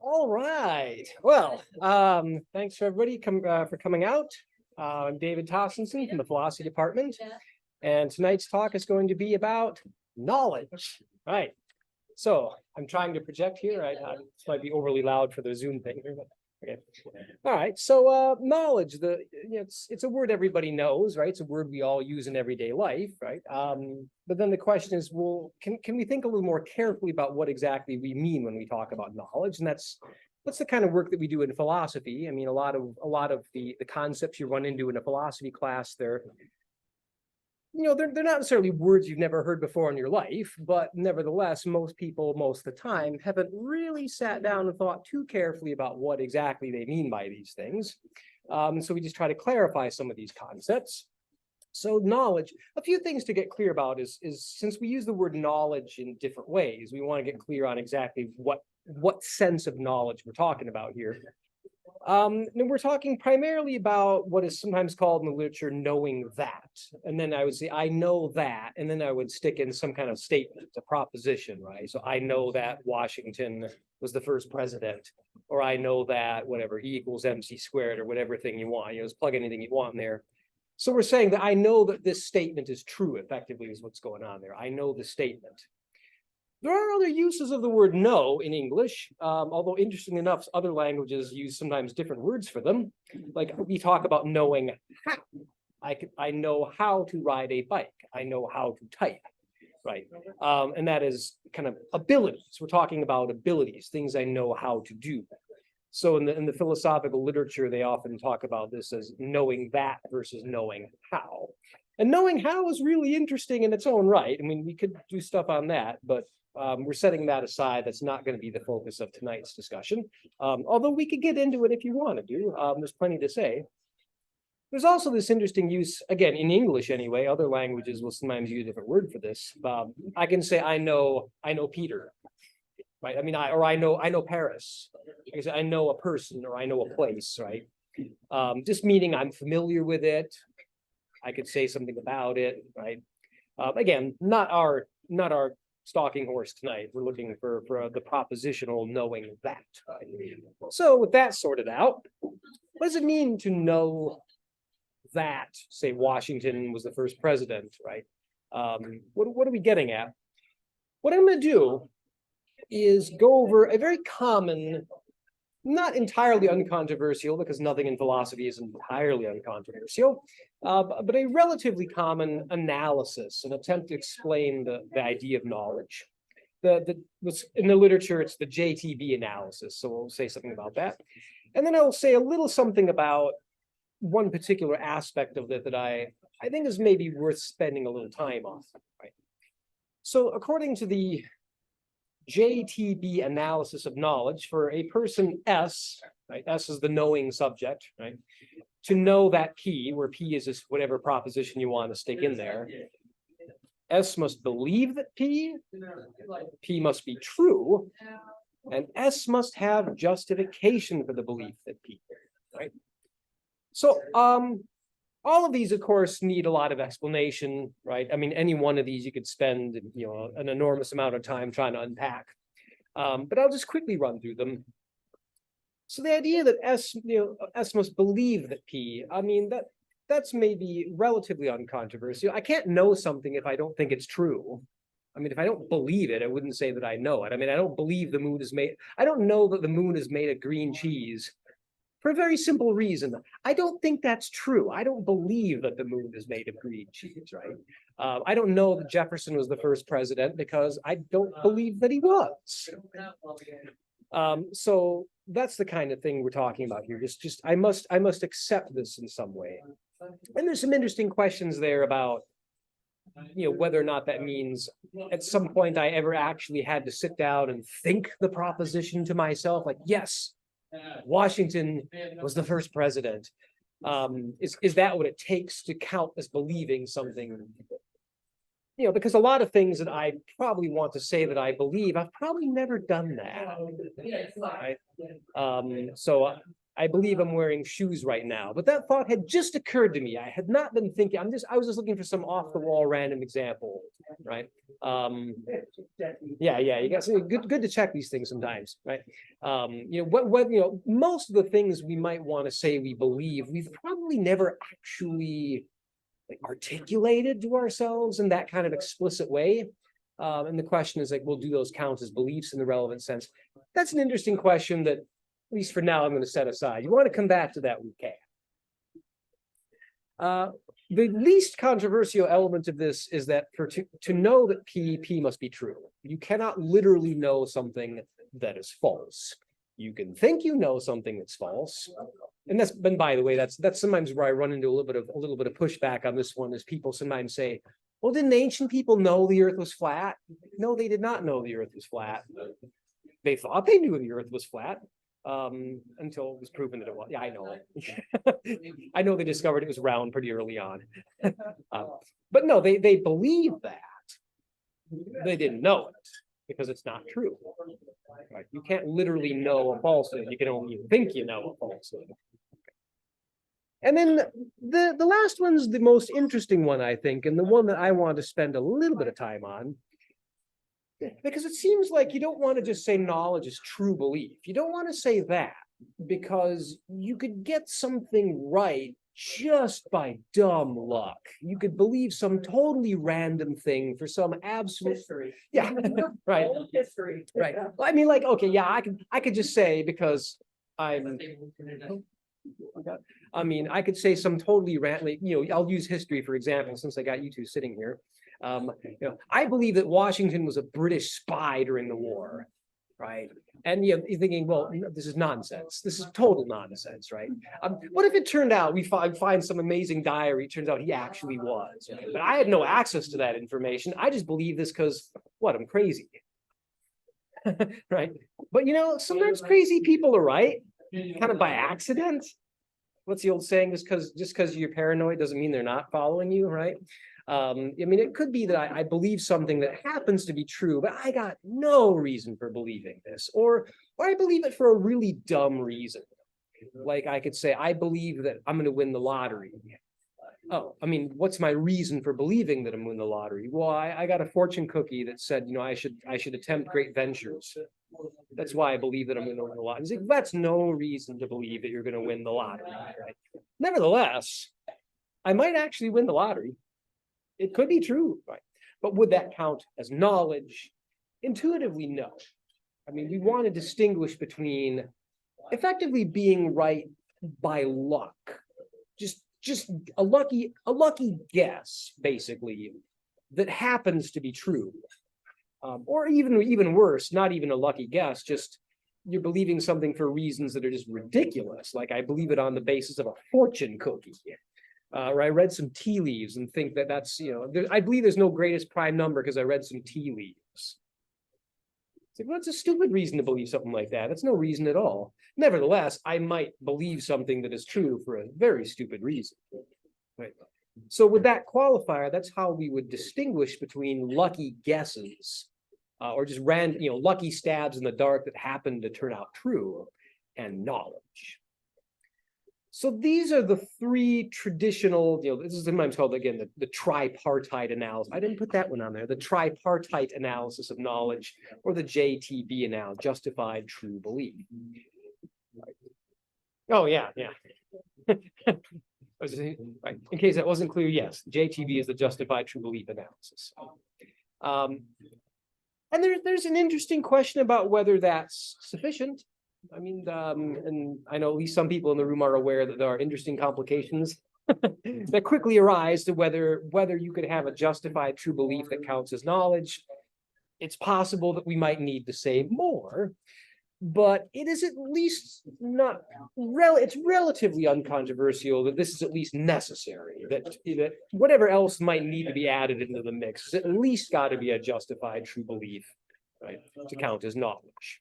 All right. Well, thanks for everybody for coming out. I'm David Tostenson from the Philosophy Department, and tonight's talk is going to be about knowledge. Right. So I'm trying to project here. This might be overly loud for the Zoom thing here, but okay. All right. So knowledge, it's a word everybody knows, right? It's a word we all use in everyday life, right? But then the question is, well, can we think a little more carefully about what exactly we mean when we talk about knowledge? And that's the kind of work that we do in philosophy. I mean, a lot of the concepts you run into in a philosophy class, they're not necessarily words you've never heard before in your life, but nevertheless, most people, most of the time, haven't really sat down and thought too carefully about what exactly they mean by these things. So we just try to clarify some of these concepts. So knowledge, a few things to get clear about is since we use the word knowledge in different ways, we want to get clear on exactly what sense of knowledge we're talking about here. And we're talking primarily about what is sometimes called in the literature knowing that. And then I would say, I know that. And then I would stick in some kind of statement, a proposition, right? So I know that Washington was the first president, or I know that whatever, E equals MC squared, or whatever thing you want. Just plug anything you want in there. So we're saying that I know that this statement is true, effectively, is what's going on there. I know the statement. There are other uses of the word know in English, although interesting enough, other languages use sometimes different words for them. Like we talk about knowing how. I know how to ride a bike. I know how to type, right? And that is kind of abilities. We're talking about abilities, things I know how to do. So in the philosophical literature, they often talk about this as knowing that versus knowing how. And knowing how is really interesting in its own right. I mean, we could do stuff on that, but we're setting that aside. That's not going to be the focus of tonight's discussion. Although we could get into it if you want to do. There's plenty to say. There's also this interesting use, again, in English anyway. Other languages will sometimes use a different word for this. I can say I know Peter, right? I mean, I know Paris. I can say I know a person or I know a place, right? Just meaning I'm familiar with it. I could say something about it, right? Again, not our stalking horse tonight. We're looking for the propositional knowing that. So with that sorted out, what does it mean to know that, say, Washington was the first president, right? What are we getting at? What I'm going to do is go over a very common, not entirely uncontroversial, because nothing in philosophy is entirely uncontroversial, but a relatively common analysis, an attempt to explain the idea of knowledge. In the literature, it's the JTB analysis, so we'll say something about that. And then I'll say a little something about one particular aspect of it that I think is maybe worth spending a little time on. Right? So according to the JTB analysis of knowledge, for a person S, right? S is the knowing subject, right? To know that P, where P is just whatever proposition you want to stick in there, S must believe that P must be true, and S must have justification for the belief that P, right? So all of these, of course, need a lot of explanation, right? I mean, any one of these you could spend, an enormous amount of time trying to unpack. But I'll just quickly run through them. So the idea that S must believe that P, I mean, that's maybe relatively uncontroversial. I can't know something if I don't think it's true. I mean, if I don't believe it, I wouldn't say that I know it. I mean, I don't believe the moon is made. I don't know that the moon is made of green cheese. For a very simple reason. I don't think that's true. I don't believe that the moon is made of green cheese, right? I don't know that Jefferson was the first president because I don't believe that he was. So that's the kind of thing we're talking about here. Just I must accept this in some way. And there's some interesting questions there about whether or not that means at some point I ever actually had to sit down and think the proposition to myself, like, yes, Washington was the first president. Is that what it takes to count as believing something? Because a lot of things that I probably want to say that I believe, I've probably never done that. Right? So I believe I'm wearing shoes right now, but that thought had just occurred to me. I had not been thinking. I was just looking for some off the wall random example, right? Yeah, you guys, good to check these things sometimes, right? Most of the things we might want to say we believe, we've probably never actually articulated to ourselves in that kind of explicit way. And the question is like, well, do those count as beliefs in the relevant sense? That's an interesting question that, at least for now, I'm going to set aside. You want to come back to that, we can. The least controversial element of this is that to know that P must be true, you cannot literally know something that is false. You can think you know something that's false. And by the way, that's sometimes where I run into a little bit of pushback on this one, is people sometimes say, well, didn't ancient people know the earth was flat? No, they did not know the earth was flat. They thought they knew the earth was flat. Until it was proven that it was. Yeah, I know. I know they discovered it was round pretty early on. But no, they believe that. They didn't know it because it's not true. Right? You can't literally know a falsehood. You can only think you know a falsehood. And then the last one's the most interesting one, I think, and the one that I want to spend a little bit of time on. Because it seems like you don't want to just say knowledge is true belief. You don't want to say that, because you could get something right just by dumb luck. You could believe some totally random thing for some absolute history. Yeah, right. History. Right. Well, I mean, like, okay, yeah, I could just say because I could say some totally random, I'll use history for example, since I got you two sitting here. I believe that Washington was a British spy during the war, right? And you're thinking, well, this is nonsense. This is total nonsense, right? What if it turned out we find some amazing diary? It turns out he actually was, but I had no access to that information. I just believe this because I'm crazy, right? But sometimes crazy people are right, kind of by accident. What's the old saying? Just because you're paranoid doesn't mean they're not following you, right? It could be that I believe something that happens to be true, but I got no reason for believing this, or I believe it for a really dumb reason. Like I could say, I believe that I'm going to win the lottery. Oh, what's my reason for believing that I'm going to win the lottery? Well, I got a fortune cookie that said, I should attempt great ventures. That's why I believe that I'm going to win the lottery. That's no reason to believe that you're going to win the lottery. Right? Nevertheless, I might actually win the lottery. It could be true, right? But would that count as knowledge? Intuitively, no. We want to distinguish between effectively being right by luck, just a lucky guess, basically, that happens to be true, or even worse, not even a lucky guess, just you're believing something for reasons that are just ridiculous. Like I believe it on the basis of a fortune cookie. Or I read some tea leaves and think that's, I believe there's no greatest prime number because I read some tea leaves. It's like, well, that's a stupid reason to believe something like that. That's no reason at all. Nevertheless, I might believe something that is true for a very stupid reason. Right? So with that qualifier, that's how we would distinguish between lucky guesses or just random, lucky stabs in the dark that happen to turn out true, and knowledge. So these are the three traditional, this is sometimes called, again, the tripartite analysis. I didn't put that one on there. The tripartite analysis of knowledge, or the JTB analysis, justified true belief. Oh, yeah. Right. In case that wasn't clear, yes, JTB is the justified true belief analysis. And there's an interesting question about whether that's sufficient. And I know at least some people in the room are aware that there are interesting complications that quickly arise to whether you could have a justified true belief that counts as knowledge. It's possible that we might need to say more, but it is at least not it's relatively uncontroversial that this is at least necessary, that whatever else might need to be added into the mix is at least got to be a justified true belief, right, to count as knowledge.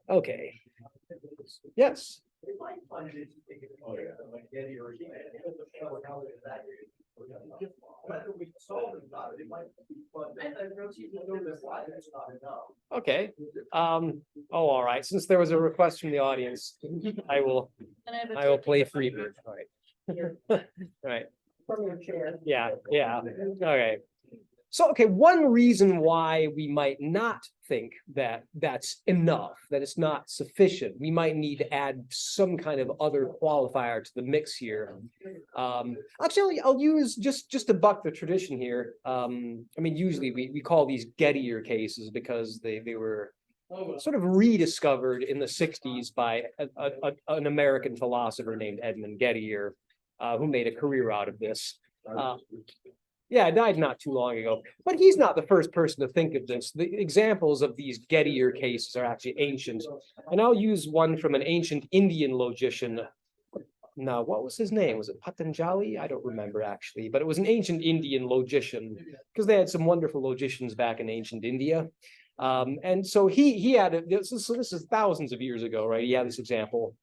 Okay. Yes. Okay. All right. Since there was a request from the audience, I will I will play Freebird. All right. All right. From your chair. Yeah, yeah. Okay. So, okay, one reason why we might not think that that's enough, that it's not sufficient, we might need to add some kind of other qualifier to the mix here. Actually, I'll use just to buck the tradition here. I mean, usually we call these Gettier cases because they were sort of rediscovered in the 60s by an American philosopher named Edmund Gettier, who made a career out of this. Yeah, died not too long ago, but he's not the first person to think of this. The examples of these Gettier cases are actually ancient, and I'll use one from an ancient Indian logician. Now, what was his name? Was it Patanjali? I don't remember actually, but it was an ancient Indian logician because they had some wonderful logicians back in ancient India. And so he had this is thousands of years ago, right? He had this example.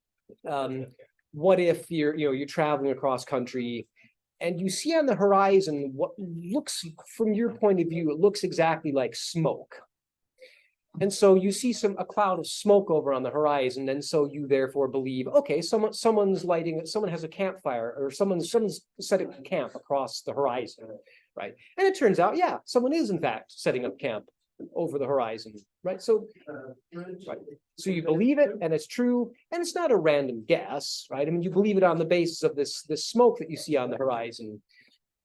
What if you're traveling across country and you see on the horizon what looks, from your point of view, it looks exactly like smoke. And so you see a cloud of smoke over on the horizon, and so you therefore believe, okay, someone has a campfire, or someone's setting up camp across the horizon, right? And it turns out, yeah, someone is in fact setting up camp over the horizon, right? So you believe it, and it's true, and it's not a random guess, right? I mean, you believe it on the basis of this smoke that you see on the horizon.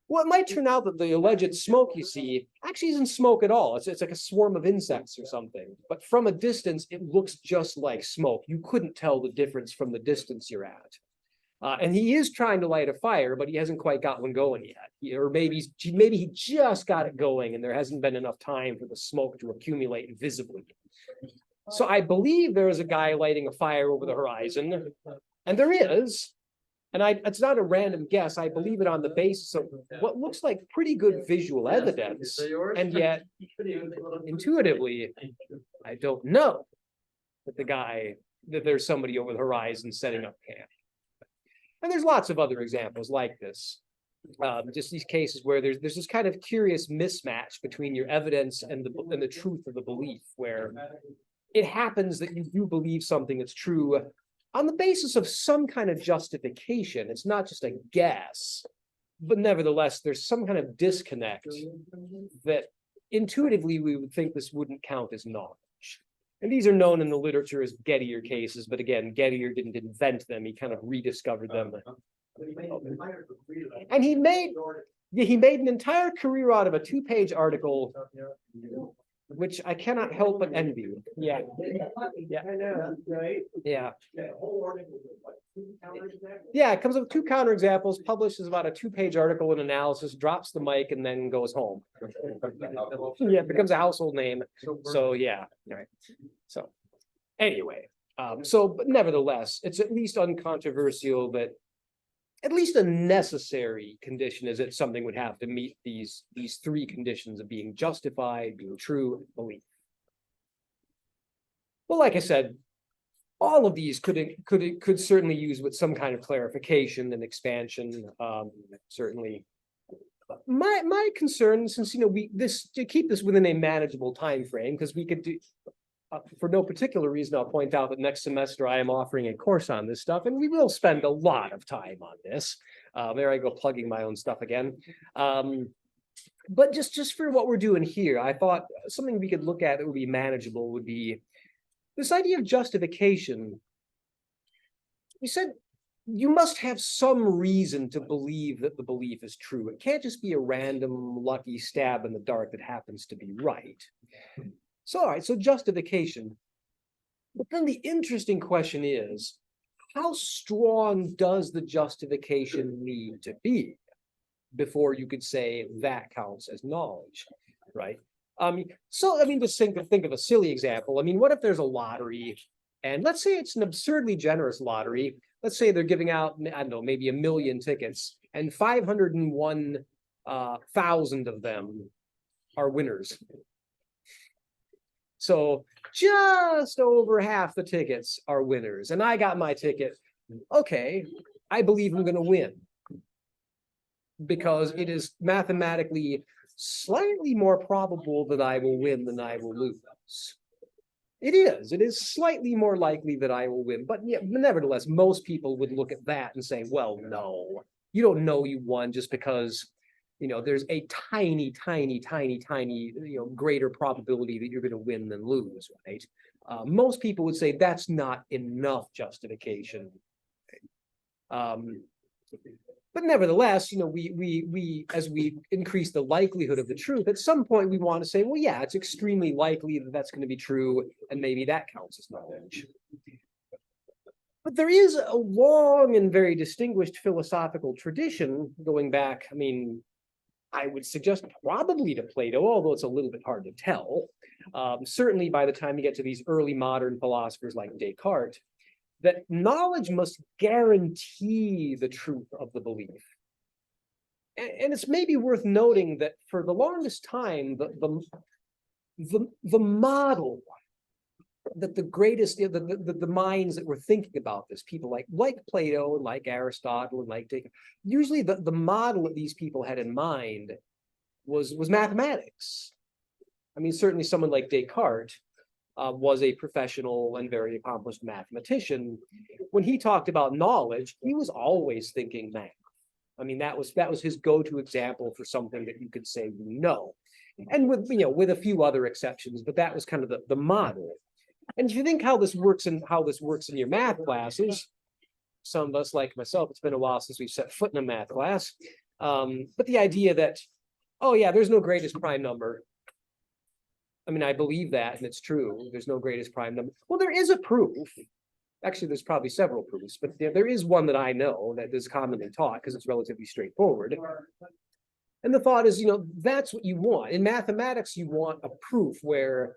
Well, it might turn out that the alleged smoke you see actually isn't smoke at all. It's like a swarm of insects or something. But from a distance, it looks just like smoke. You couldn't tell the difference from the distance you're at. And he is trying to light a fire, but he hasn't quite got one going yet. Or maybe he just got it going and there hasn't been enough time for the smoke to accumulate visibly. So I believe there is a guy lighting a fire over the horizon, and there is. And it's not a random guess. I believe it on the basis of what looks like pretty good visual evidence. And yet, intuitively, I don't know that there's somebody over the horizon setting up camp. And there's lots of other examples like this. Just these cases where there's this kind of curious mismatch between your evidence and the truth of the belief, where it happens that you do believe something that's true on the basis of some kind of justification. It's not just a guess, but nevertheless, there's some kind of disconnect that intuitively we would think this wouldn't count as knowledge. And these are known in the literature as Gettier cases, but again, Gettier didn't invent them, he kind of rediscovered them. And he made an entire career out of a 2-page article, which I cannot help but envy. Yeah. Yeah. I know, right? Yeah. Yeah, it comes up with 2 counterexamples, publishes about a 2-page article and analysis, drops the mic, and then goes home. Yeah, it becomes a household name. So yeah, right. So anyway, but nevertheless, it's at least uncontroversial that at least a necessary condition is that something would have to meet these 3 conditions of being justified, being true, and belief. Well, like I said, all of these could certainly use with some kind of clarification and expansion. Certainly, my concern, since to keep this within a manageable time frame, because we could do. For no particular reason, I'll point out that next semester I am offering a course on this stuff, and we will spend a lot of time on this. There I go, plugging my own stuff again. But just for what we're doing here, I thought something we could look at that would be manageable would be this idea of justification. We said you must have some reason to believe that the belief is true. It can't just be a random lucky stab in the dark that happens to be right. So, all right, so justification. But then the interesting question is, how strong does the justification need to be before you could say that counts as knowledge, right? Just think of a silly example. I mean, what if there's a lottery, and let's say it's an absurdly generous lottery. Let's say they're giving out, I don't know, maybe 1 million tickets, and 501,000 of them are winners. So just over half the tickets are winners, and I got my ticket. Okay, I believe I'm going to win because it is mathematically slightly more probable that I will win than I will lose. It is slightly more likely that I will win, but yeah, nevertheless, most people would look at that and say, well, no, you don't know you won just because, there's a tiny, tiny, tiny, tiny, greater probability that you're going to win than lose, right? Most people would say that's not enough justification. But nevertheless, we as we increase the likelihood of the truth, at some point we want to say, well, yeah, it's extremely likely that that's going to be true, and maybe that counts as knowledge. But there is a long and very distinguished philosophical tradition going back, I would suggest probably to Plato, although it's a little bit hard to tell. Certainly by the time you get to these early modern philosophers like Descartes, that knowledge must guarantee the truth of the belief. And it's maybe worth noting that for the longest time, the model that the greatest, the minds that were thinking about this, people like Plato and like Aristotle and like Descartes, usually the model that these people had in mind was mathematics. Certainly someone like Descartes was a professional and very accomplished mathematician. When he talked about knowledge, he was always thinking math. That was his go-to example for something that you could say you know. And with a few other exceptions, but that was kind of the model. And if you think how this works in your math classes, some of us like myself, it's been a while since we've set foot in a math class. But the idea that, oh yeah, there's no greatest prime number. I believe that, and it's true. There's no greatest prime number. Well, there is a proof. Actually, there's probably several proofs, but there is one that I know that is commonly taught because it's relatively straightforward. And the thought is, that's what you want. In mathematics, you want a proof where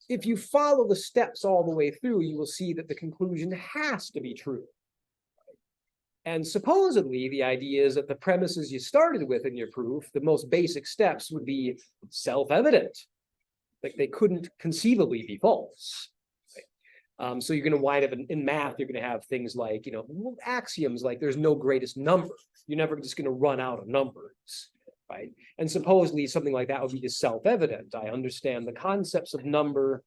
if you follow the steps all the way through, you will see that the conclusion has to be true. And supposedly, the idea is that the premises you started with in your proof, the most basic steps would be self-evident. Like they couldn't conceivably be false. So you're going to wind up in math, you're going to have things like, axioms like there's no greatest number. You're never just going to run out of numbers, right? And supposedly something like that would be just self-evident. I understand the concepts of number,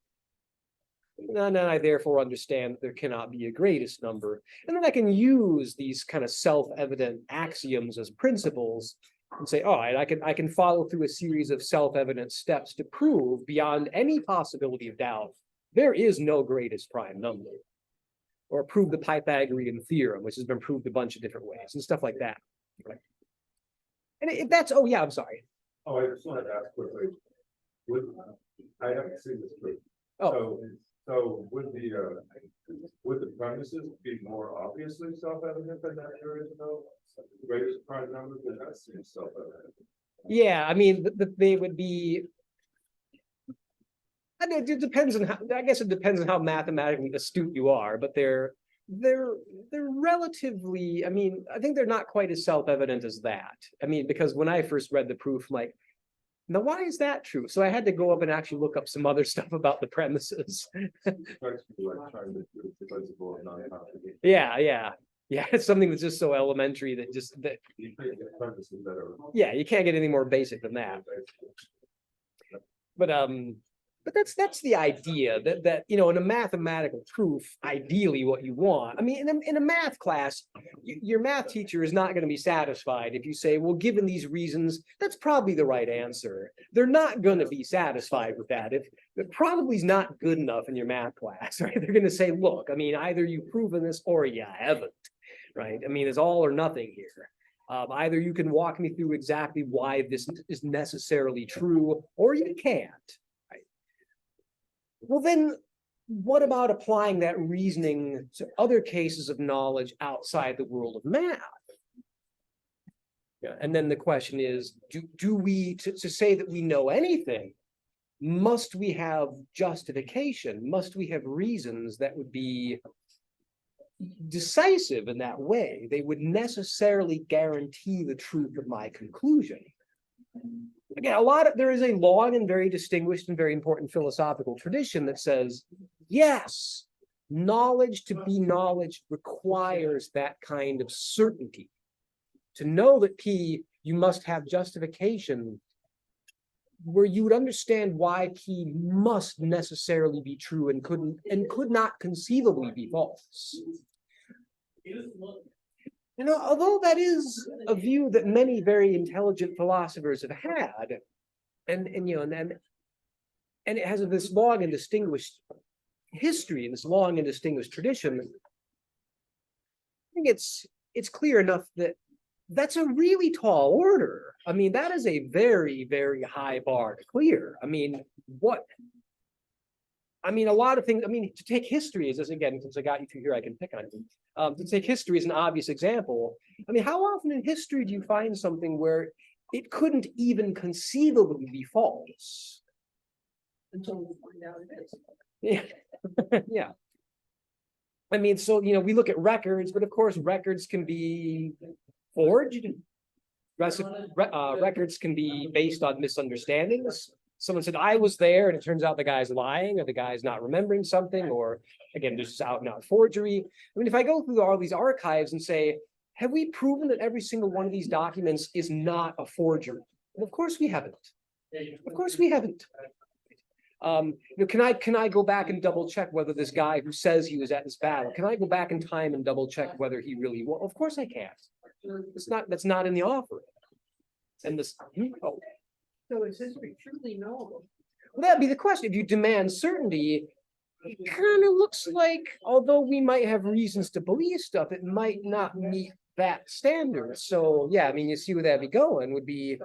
and I therefore understand that there cannot be a greatest number. And then I can use these kind of self-evident axioms as principles and say, all right, I can follow through a series of self-evident steps to prove beyond any possibility of doubt there is no greatest prime number, or prove the Pythagorean theorem, which has been proved a bunch of different ways and stuff like that. Right? And if that's, oh yeah, I'm sorry. Oh, I just wanted to ask quickly. I haven't seen this proof. Oh. So would the premises be more obviously self-evident than that there is no greatest prime number? Then that seems self-evident. Yeah, they would be. It depends on how. I guess it depends on how mathematically astute you are, but they're relatively. I think they're not quite as self-evident as that. Because when I first read the proof, I'm like, now why is that true? So I had to go up and actually look up some other stuff about the premises. Yeah. It's something that's just so elementary that yeah, you can't get any more basic than that. But that's the idea that in a mathematical proof, ideally what you want. In a math class, your math teacher is not going to be satisfied if you say, well, given these reasons, that's probably the right answer. They're not going to be satisfied with that. If it probably is not good enough in your math class, right? They're going to say, look, either you've proven this or you haven't, right? It's all or nothing here. Either you can walk me through exactly why this is necessarily true, or you can't. Well, then what about applying that reasoning to other cases of knowledge outside the world of math? Yeah, and then the question is, do we, to say that we know anything, must we have justification? Must we have reasons that would be decisive in that way? They would necessarily guarantee the truth of my conclusion. Again, there is a long and very distinguished and very important philosophical tradition that says, yes, knowledge to be knowledge requires that kind of certainty. To know that P, you must have justification where you would understand why P must necessarily be true and could not conceivably be false. You know, although that is a view that many very intelligent philosophers have had, and you know, and it has this long and distinguished history, this long and distinguished tradition. I think it's clear enough that that's a really tall order. I mean, that is a very, very high bar to clear. I mean, a lot of things, I mean, to take history as this, again, since I got you through here, I can pick on you. To take history as an obvious example, I mean, how often in history do you find something where it couldn't even conceivably be false? Until we find out it is. Yeah. Yeah. I mean, so, you know, we look at records, but of course, records can be forged. Records can be based on misunderstandings. Someone said, I was there, and it turns out the guy's lying, or the guy's not remembering something, or again, there's just out and out forgery. I mean, if I go through all these archives and say, have we proven that every single one of these documents is not a forgery? And of course we haven't. Of course we haven't. You know, can I go back and double check whether this guy who says he was at this battle, can I go back in time and double check whether he really was? Of course I can't. That's not in the offer. And this, oh. So is history truly knowable? Well, that'd be the question. If you demand certainty, it kind of looks like, although we might have reasons to believe stuff, it might not meet that standard. So yeah, I mean, you see where that'd be going would be.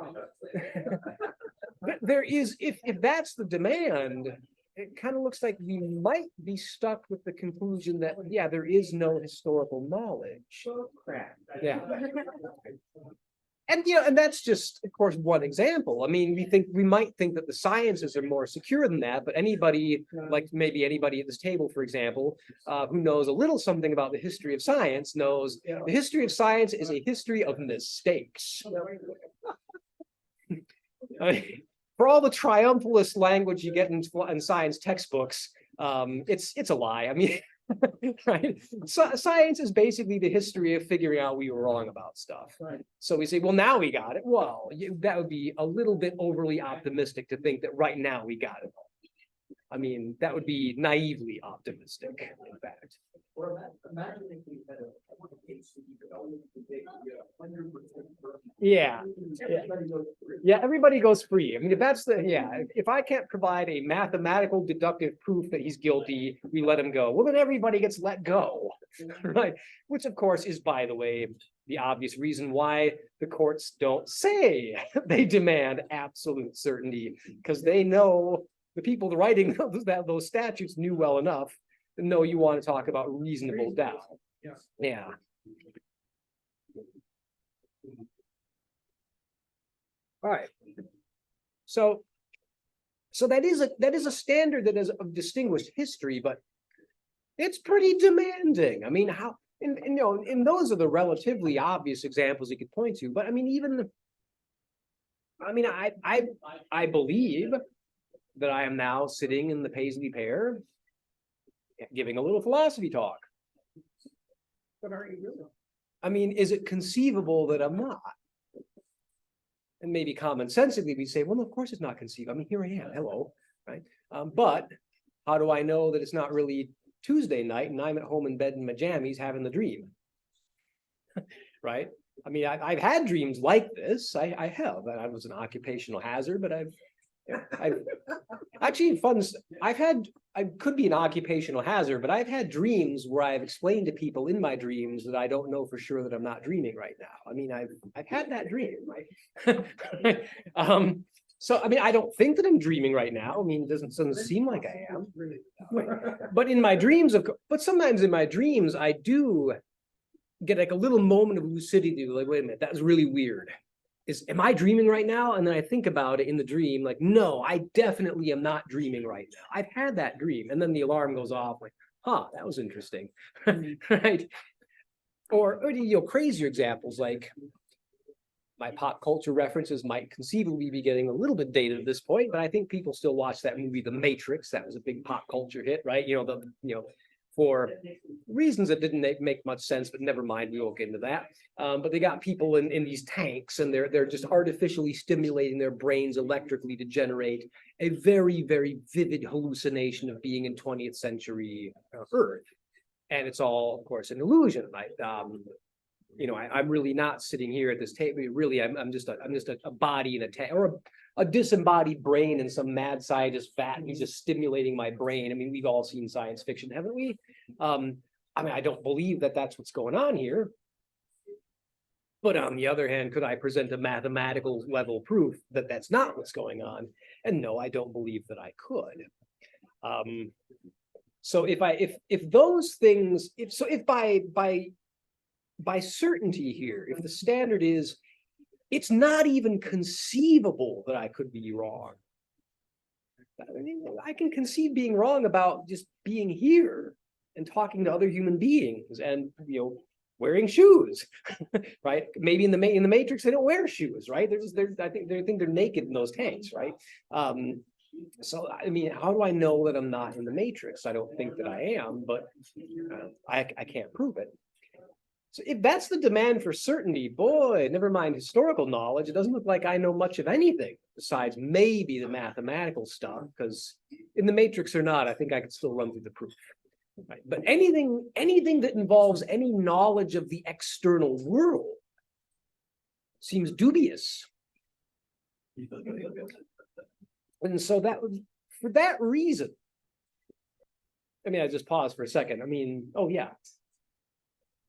There is, if that's the demand, it kind of looks like we might be stuck with the conclusion that, yeah, there is no historical knowledge. Crap. Yeah. And, you know, and that's just, of course, one example. I mean, we might think that the sciences are more secure than that, but anybody, like maybe anybody at this table, for example, who knows a little something about the history of science knows the history of science is a history of mistakes. I mean, for all the triumphalist language you get in science textbooks, it's a lie. I mean, right? So, science is basically the history of figuring out we were wrong about stuff. Right. So we say, well, now we got it. Well, that would be a little bit overly optimistic to think that right now we got it. I mean, that would be naively optimistic, in fact. Imagine if we had a case that you could only predict 100%. Yeah. Yeah, everybody goes free. I mean, if that's if I can't provide a mathematical deductive proof that he's guilty, we let him go. Well, then everybody gets let go, right? Which, of course, is, by the way, the obvious reason why the courts don't say they demand absolute certainty, because they know the people writing those statutes knew well enough to know you want to talk about reasonable doubt. Yeah. All right. So that is a standard that is of distinguished history, but it's pretty demanding. I mean, how you know, and those are the relatively obvious examples you could point to. But I mean, I believe that I am now sitting in the Paisley Pear, giving a little philosophy talk. But are you really? I mean, is it conceivable that I'm not? And maybe commonsensically we say, well, of course it's not conceivable. I mean, here I am, hello, right? But how do I know that it's not really Tuesday night and I'm at home in bed in my jammies having the dream? Right? I mean, I've had dreams like this. I have. I was an occupational hazard, but I've actually I could be an occupational hazard, but I've had dreams where I've explained to people in my dreams that I don't know for sure that I'm not dreaming right now. I mean, I've had that dream, right? So I mean, I don't think that I'm dreaming right now. I mean, it doesn't seem like I am. But in my dreams, but sometimes in my dreams, I do get like a little moment of lucidity, like, wait a minute, that was really weird. Am I dreaming right now? And then I think about it in the dream, like, no, I definitely am not dreaming right now. I've had that dream. And then the alarm goes off, like, huh, that was interesting. Right? Or you know, crazier examples, like my pop culture references might conceivably be getting a little bit dated at this point, but I think people still watch that movie, The Matrix. That was a big pop culture hit, right? You know, for reasons that didn't make much sense, but never mind, we won't get into that. But they got people in these tanks, and they're just artificially stimulating their brains electrically to generate a very, very vivid hallucination of being in 20th century Earth. And it's all, of course, an illusion. I'm really not sitting here at this table. Really, I'm just a body in a tank, or a disembodied brain in some mad scientist vat, and he's just stimulating my brain. I mean, we've all seen science fiction, haven't we? I don't believe that that's what's going on here. But on the other hand, could I present a mathematical level proof that that's not what's going on? And no, I don't believe that I could. So if those things, if by certainty here, if the standard is, it's not even conceivable that I could be wrong. I mean, I can conceive being wrong about just being here and talking to other human beings, and wearing shoes, right? Maybe in the Matrix they don't wear shoes, right? I think they're naked in those tanks, right? So I mean, how do I know that I'm not in the Matrix? I don't think that I am, but I can't prove it. So if that's the demand for certainty, boy, never mind historical knowledge, it doesn't look like I know much of anything besides maybe the mathematical stuff, because in the Matrix or not, I think I could still run through the proof. Right? But anything that involves any knowledge of the external world seems dubious. And so for that reason, I mean, I just pause for a second. I mean, oh yeah.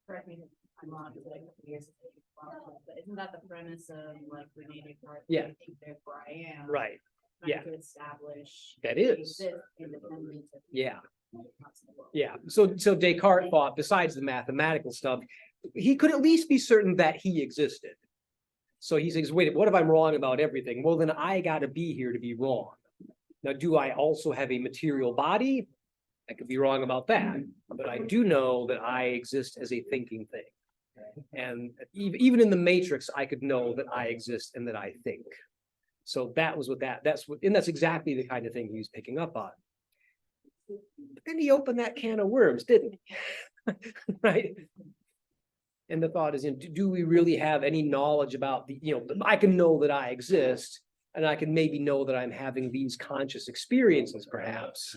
Correct me if I'm wrong, but isn't that the premise of like Rene Descartes? Yeah. I think therefore I am. Right. Yeah. To establish. That is. Independence. Yeah. Yeah. So Descartes thought, besides the mathematical stuff, he could at least be certain that he existed. So he says, wait, what if I'm wrong about everything? Well, then I got to be here to be wrong. Now, do I also have a material body? I could be wrong about that, but I do know that I exist as a thinking thing. And even in the Matrix, I could know that I exist and that I think. So that was what that's exactly the kind of thing he was picking up on. But then he opened that can of worms, didn't he? Right? And the thought is, do we really have any knowledge about I can know that I exist, and I can maybe know that I'm having these conscious experiences, perhaps.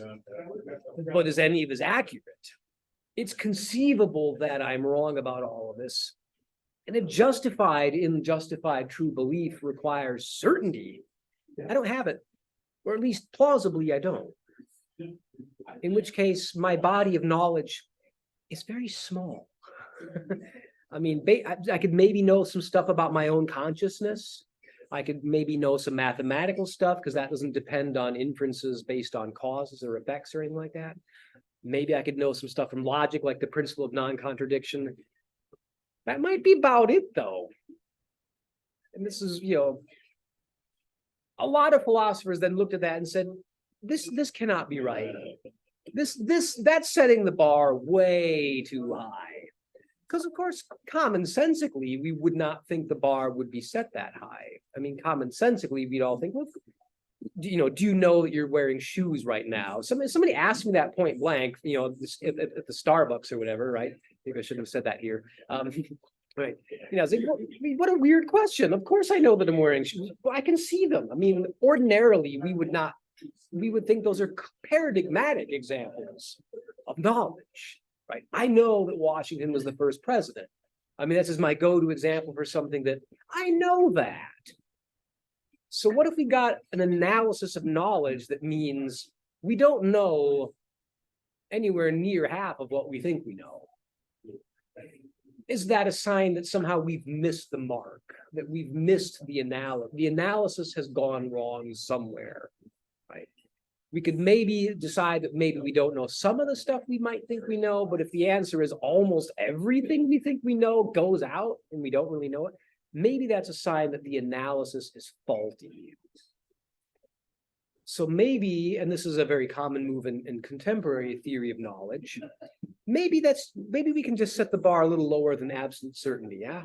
But is any of this accurate? It's conceivable that I'm wrong about all of this. And if justified true belief requires certainty, I don't have it. Or at least plausibly, I don't. In which case, my body of knowledge is very small. I mean, I could maybe know some stuff about my own consciousness. I could maybe know some mathematical stuff, because that doesn't depend on inferences based on causes or effects or anything like that. Maybe I could know some stuff from logic, like the principle of non-contradiction. That might be about it, though. And this is, a lot of philosophers then looked at that and said, this cannot be right. That's setting the bar way too high. Because, of course, commonsensically, we would not think the bar would be set that high. I mean, commonsensically, we'd all think, well, do you know that you're wearing shoes right now? Somebody asked me that point blank, at the Starbucks or whatever, right? Maybe I shouldn't have said that here. Right. I was like, what a weird question. Of course I know that I'm wearing shoes. Well, I can see them. I mean, ordinarily, we would think those are paradigmatic examples of knowledge. Right. I know that Washington was the first president. I mean, this is my go-to example for something that I know that. So what if we got an analysis of knowledge that means we don't know anywhere near half of what we think we know? Is that a sign that somehow we've missed the mark, that we've missed the analysis? The analysis has gone wrong somewhere, right? We could maybe decide that maybe we don't know some of the stuff we might think we know, but if the answer is almost everything we think we know goes out and we don't really know it, maybe that's a sign that the analysis is faulty. So maybe, and this is a very common move in contemporary theory of knowledge, maybe we can just set the bar a little lower than absolute certainty, yeah?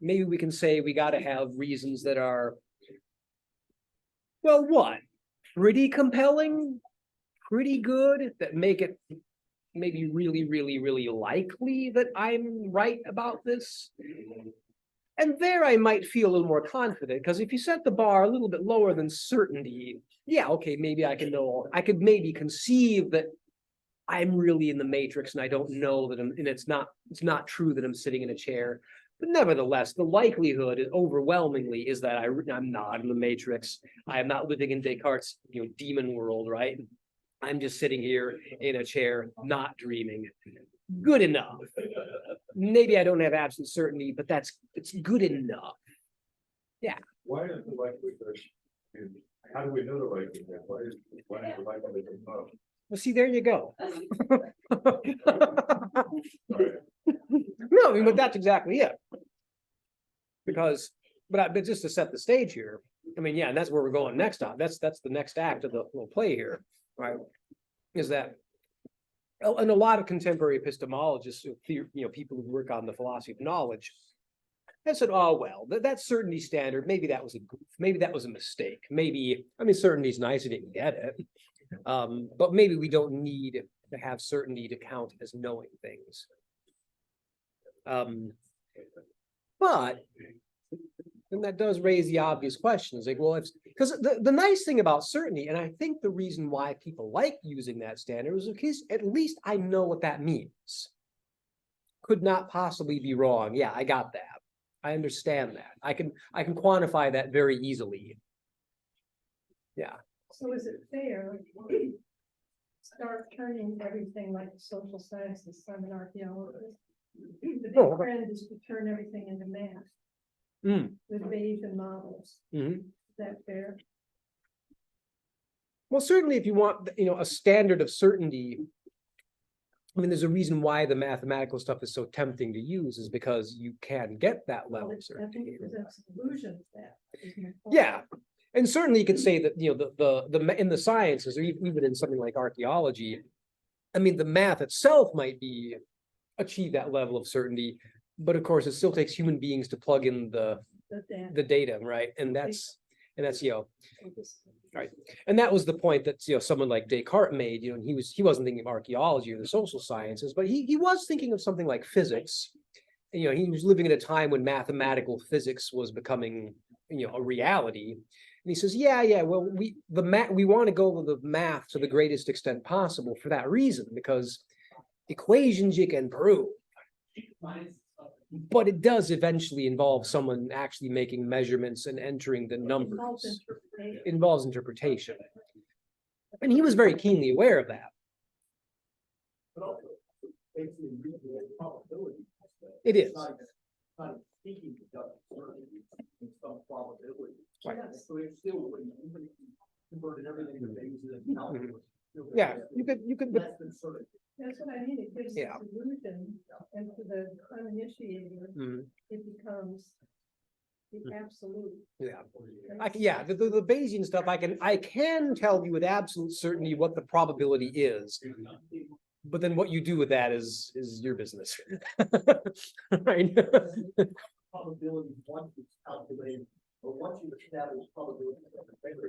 Maybe we can say we got to have reasons that are, well, what? Pretty compelling, pretty good, that make it maybe really likely that I'm right about this. And there I might feel a little more confident, because if you set the bar a little bit lower than certainty, yeah, okay, maybe I could maybe conceive that I'm really in the matrix and I don't know that and it's not true that I'm sitting in a chair. But nevertheless, the likelihood overwhelmingly is that I'm not in the matrix. I am not living in Descartes', demon world, right? I'm just sitting here in a chair, not dreaming. Good enough. Maybe I don't have absolute certainty, but it's good enough. Why is the likelihood, how do we know the likelihood? Why is the likelihood above? Well, see, there you go. Right. No, I mean, but that's exactly it. Because, but just to set the stage here, I mean, yeah, and that's where we're going next on. That's the next act of the little play here, right? Is that, and a lot of contemporary epistemologists, people who work on the philosophy of knowledge, have said, oh, well, that certainty standard, maybe that was a goof, maybe that was a mistake. Maybe, I mean, certainty is nice, you didn't get it. But maybe we don't need to have certainty to count as knowing things. But then that does raise the obvious questions, like, well, because the nice thing about certainty, and I think the reason why people like using that standard is because at least I know what that means. Could not possibly be wrong. Yeah, I got that. I understand that. I can quantify that very easily. Yeah. So is it fair to start turning everything like social sciences, some in archaeology? The big Oh. trend is to turn everything into math Mm. with Bayesian models. Mhm. Is that fair? Well, certainly if you want, a standard of certainty, I mean, there's a reason why the mathematical stuff is so tempting to use, is because you can get that Well, level of I think certainty. it presents an illusion of that. is my point. Yeah, and certainly you could say that, the in the sciences, or even in something like archaeology, I mean, the math itself might achieve that level of certainty, but of course, it still takes human beings to plug in the data, right? And that's right. And that was the point that someone like Descartes made. And he wasn't thinking of archaeology or the social sciences, but he was thinking of something like physics. And, he was living at a time when mathematical physics was becoming a reality. And he says, well, we want to go with the math to the greatest extent possible for that reason, because equations you can prove, but it does eventually involve someone actually making measurements and entering the numbers. It involves interpretation. And he was very keenly aware of that. But also, basically, reasonable probability. It is. Not speaking to certainty in some probability. Right. So it's still, even if you converted everything to Bayesian and calculus. Yeah, you could, Less than certainty. That's what I mean. It gives Yeah. this illusion, and to the uninitiated, Mhm. it becomes the absolute. Yeah. The Bayesian stuff, I can tell you with absolute certainty what the probability is, but then what you do with that is your business. Right. Probability once it's calculated, or once you establish probability.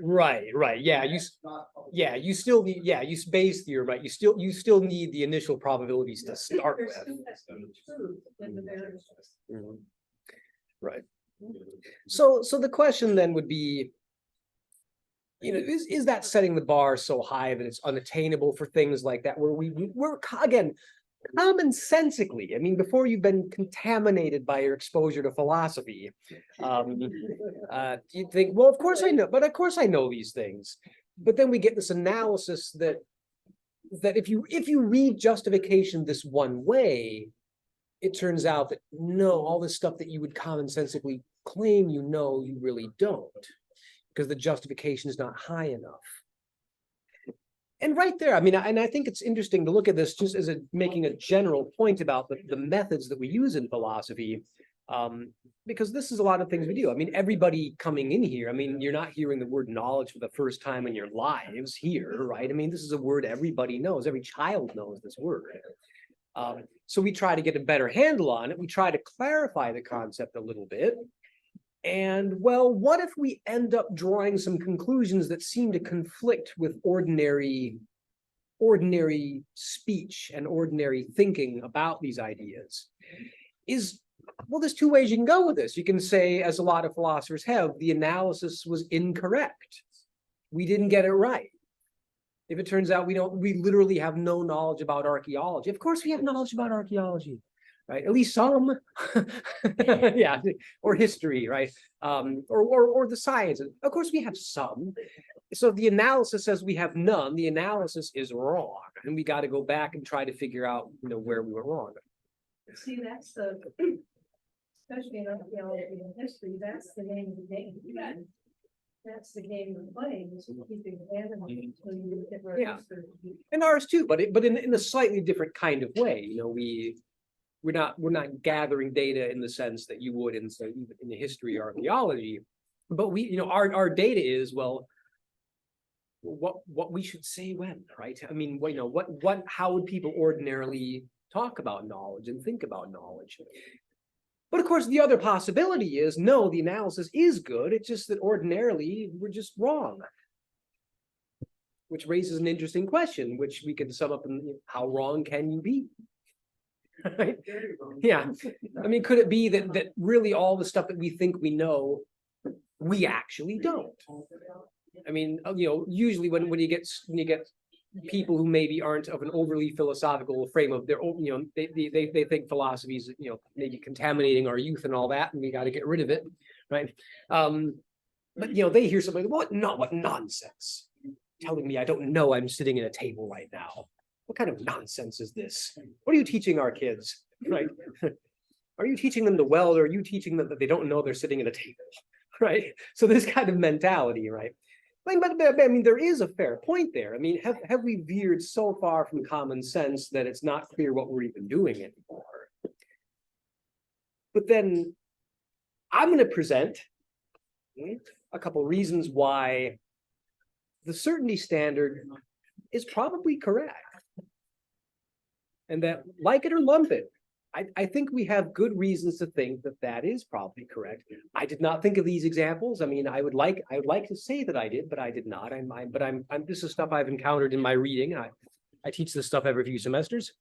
Right. Yeah, you still need, you base theorem, right? You still need the initial probabilities to start There with. still has to be truth in the variables. Mhm. Right. So the question then would be, is that setting the bar so high that it's unattainable for things like that, where we're again, commonsensically, I mean, before you've been contaminated by your exposure to philosophy, you think, well, of course I know these things. But then we get this analysis that if you read justification this one way, it turns out that no, all this stuff that you would commonsensically claim you really don't, because the justification is not high enough. And right there, I mean, and I think it's interesting to look at this just as making a general point about the methods that we use in philosophy, because this is a lot of things we do. I mean, everybody coming in here, I mean, you're not hearing the word knowledge for the first time in your lives here, right? I mean, this is a word everybody knows. Every child knows this word. So we try to get a better handle on it. We try to clarify the concept a little bit. And well, what if we end up drawing some conclusions that seem to conflict with ordinary ordinary speech and ordinary thinking about these ideas is, well, there's two ways you can go with this. You can say, as a lot of philosophers have, the analysis was incorrect. We didn't get it right. If it turns out we literally have no knowledge about archaeology. Of course we have knowledge about archaeology, right? At least some, yeah, or history, right? Or the sciences. Of course we have some. So the analysis says we have none. The analysis is wrong, and we got to go back and try to figure out, where we were wrong. See, that's the, especially in archaeology and history, that's the name of the game. That's the game we're playing, is keeping abandonment until you get where Yeah. it's going to be. And ours too, but in a slightly different kind of way. We're not gathering data in the sense that you would in, say, even in the history or archaeology, but our data is, well, what we should say when, right? I mean, how would people ordinarily talk about knowledge and think about knowledge? But of course, the other possibility is, no, the analysis is good. It's just that ordinarily we're just wrong. Which raises an interesting question, which we could sum up in, how wrong can you be? Right? Yeah. I mean, could it be that really all the stuff that we think we know, we actually don't? I mean, usually when you get people who maybe aren't of an overly philosophical frame of their own, they think philosophy is, maybe contaminating our youth and all that, and we got to get rid of it, right? But they hear something, what nonsense, telling me I don't know I'm sitting at a table right now. What kind of nonsense is this? What are you teaching our kids, right? Are you teaching them to weld, or are you teaching them that they don't know they're sitting at a table, right? So this kind of mentality, right? But I mean, there is a fair point there. I mean, have we veered so far from common sense that it's not clear what we're even doing anymore? But then I'm going to present a couple reasons why the certainty standard is probably correct. And that, like it or lump it, I think we have good reasons to think that that is probably correct. I did not think of these examples. I mean, I would like to say that I did, but I did not. This is stuff I've encountered in my reading. I teach this stuff every few semesters.